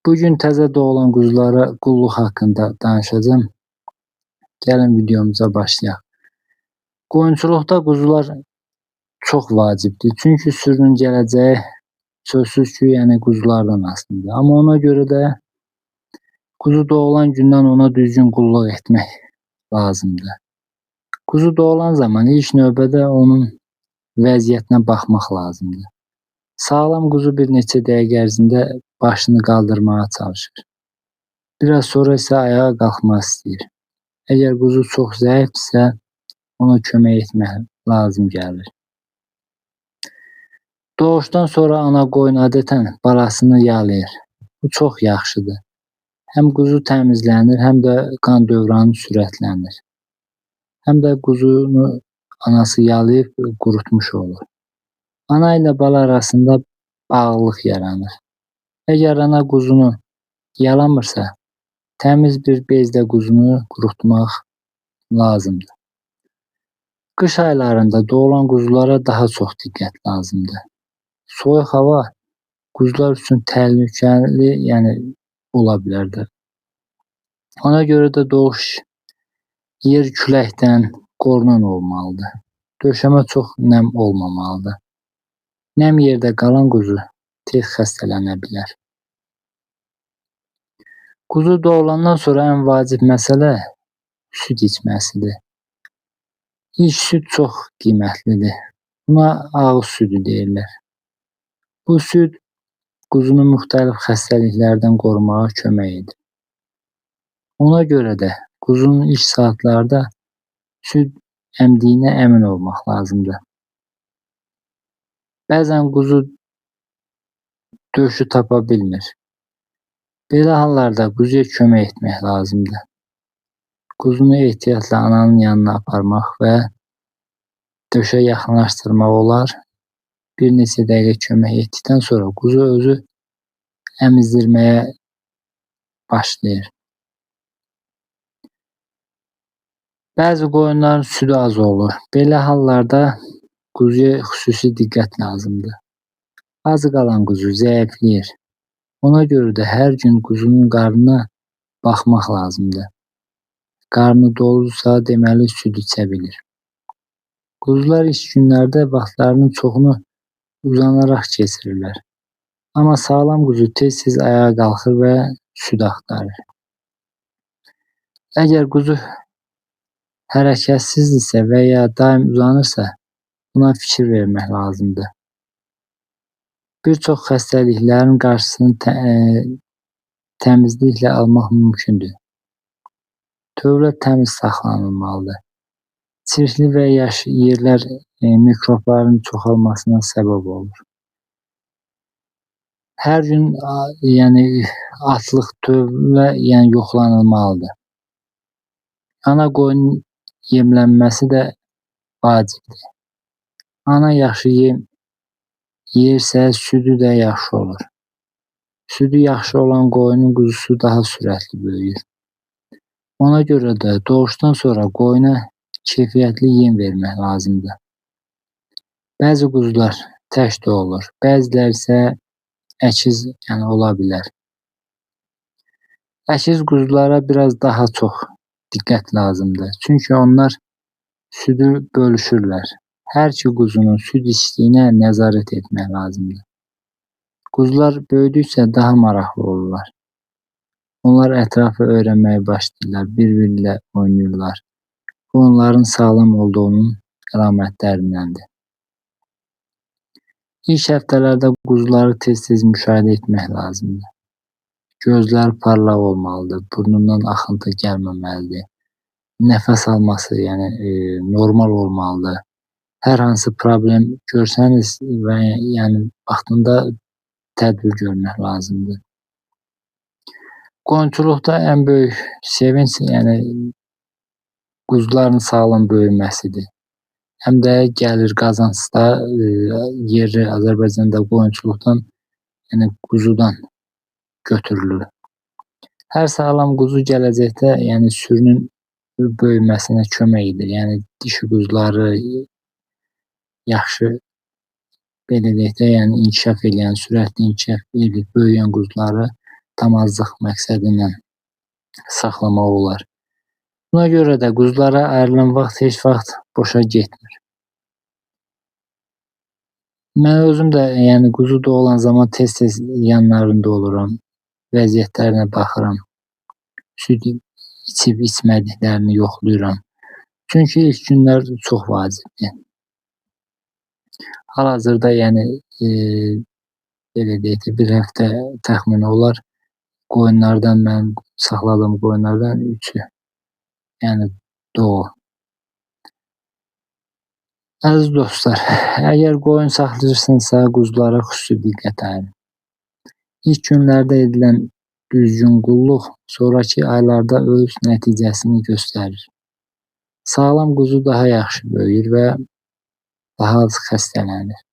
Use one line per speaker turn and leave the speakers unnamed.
Bugün təzə doğulan quzulara qulluq haqqında danışacağım. Gəlin videomuza başlayaq. Qoyunçuluqda quzular çox vacibdir. Çünki sürünün gələcəyi sözsüz ki, quzulardan asılıdır. Amma ona görə də quzu doğulan gündən ona düzgün qulluq etmək lazımdır. Quzu doğulan zaman ilk növbədə onun vəziyyətinə baxmaq lazımdır. Sağlam quzu bir neçə dəqiqə ərzində başını qaldırmağa çalışır. Biraz sonra isə ayağa qalxmaq istəyir. Əgər quzu çox zəifdirsə, ona kömək etmək lazım gəlir. Doğuşdan sonra ana qoyun adətən balasını yalayır. Bu çox yaxşıdır. Həm quzu təmizlənir, həm də qan dövranı sürətlənir. Həm də quzunu anası yalayıb qurutmuş olur. Ana ilə bala arasında bağlılıq yaranır. Əgər ana quzunu yalamırsa, təmiz bir bezlə quzunu qurutmaq lazımdır. Qış aylarında doğulan quzulara daha çox diqqət lazımdır. Soyuq hava quzular üçün təhlükəli, ola bilər də. Ona görə də doğuş yer küləkdən qorunan olmalıdır. Döşəmə çox nəm olmamalıdır. Nəm yerdə qalan quzu tez xəstələnə bilər. Quzu doğulandan sonra ən vacib məsələ süd içməsidir. İlk süd çox qiymətlidir. Buna ağız südü deyirlər. Bu süd quzunu müxtəlif xəstəliklərdən qorumağa kömək edir. Ona görə də quzunun ilk saatlarda süd əmdiyinə əmin olmaq lazımdır. Bəzən quzu döşü tapa bilmir. Belə hallarda quzuya kömək etmək lazımdır. Quzunu ehtiyatla ananın yanına aparmaq və döşə yaxınlaşdırmaq olar. Bir neçə dəqiqə kömək etdikdən sonra quzu özü əmizdirməyə başlayır. Bəzi qoyunların südü az olur. Belə hallarda quzuya xüsusi diqqət lazımdır. Az qalan quzu zəifləyir. Ona görə də hər gün quzunun qarnına baxmaq lazımdır. Qarnı doludursa, deməli süd içə bilir. Quzular ilk günlərdə vaxtlarının çoxunu uzanaraq keçirirlər. Amma sağlam quzu tez-tez ayağa qalxır və süd axtarır. Əgər quzu hərəkətsizdirsə və ya daim uzanırsa, buna fikir vermək lazımdır. Bir çox xəstəliklərin qarşısını təmizliklə almaq mümkündür. Tövlə təmiz saxlanılmalıdır. Çirkli və yaş yerlər mikrobların çoxalmasına səbəb olur. Hər gün atlıq tövlə yoxlanılmalıdır. Ana qoyunun yemlənməsi də vacibdir. Ana yaxşı yem yersə, südü də yaxşı olur. Südü yaxşı olan qoyunun quzusu daha sürətli böyüyür. Ona görə də doğuşdan sonra qoyuna keyfiyyətli yem vermək lazımdır. Bəzi quzular tək doğulur, bəziləri isə əkiz ola bilər. Əkiz quzulara biraz daha çox diqqət lazımdır. Çünki onlar südü bölüşürlər. Hər iki quzunun süd içdiyinə nəzarət etmək lazımdır. Quzular böyüdükcə daha maraqlı olurlar. Onlar ətrafı öyrənməyə başlayırlar, bir-biri ilə oynayırlar. Bu, onların sağlam olduğunun əlamətlərindəndir. İlk həftələrdə quzuları tez-tez müşahidə etmək lazımdır. Gözləri parlaq olmalıdır, burnundan axıntı gəlməməlidir. Nəfəs alması normal olmalıdır. Hər hansı problem görsəniz və vaxtında tədbir görmək lazımdır. Qoyunçuluqda ən böyük sevinç quzuların sağlam böyüməsidir. Həm də gəlir qazancda yerli Azərbaycanda qoyunçuluqdan quzudan götürülür. Hər sağlam quzu gələcəkdə sürünün böyüməsinə kömək edir. Dişi quzuları yaxşı belə deyək də, inkişaf edən, sürətli inkişaf edib böyüyən quzuları damazlıq məqsədi ilə saxlamaq olar. Buna görə də quzulara ayrılan vaxt heç vaxt boşa getmir. Mən özüm də yəni quzu doğulan zaman tez-tez yanlarında oluram, vəziyyətlərinə baxıram, süd içib içmədiklərini yoxlayıram. Çünki ilk günlər çox vacibdir. Hal-hazırda yəni belə deyək ki, bir həftə təxmini olar qoyunlardan mən saxladığım qoyunlardan 3-ü yəni doğur. Əziz dostlar, əgər qoyun saxlayırsınızsa quzulara xüsusi diqqət ayırın. İlk günlərdə edilən düzgün qulluq sonrakı aylarda öz nəticəsini göstərir. Sağlam quzu daha yaxşı böyüyür və daha az xəstələnir.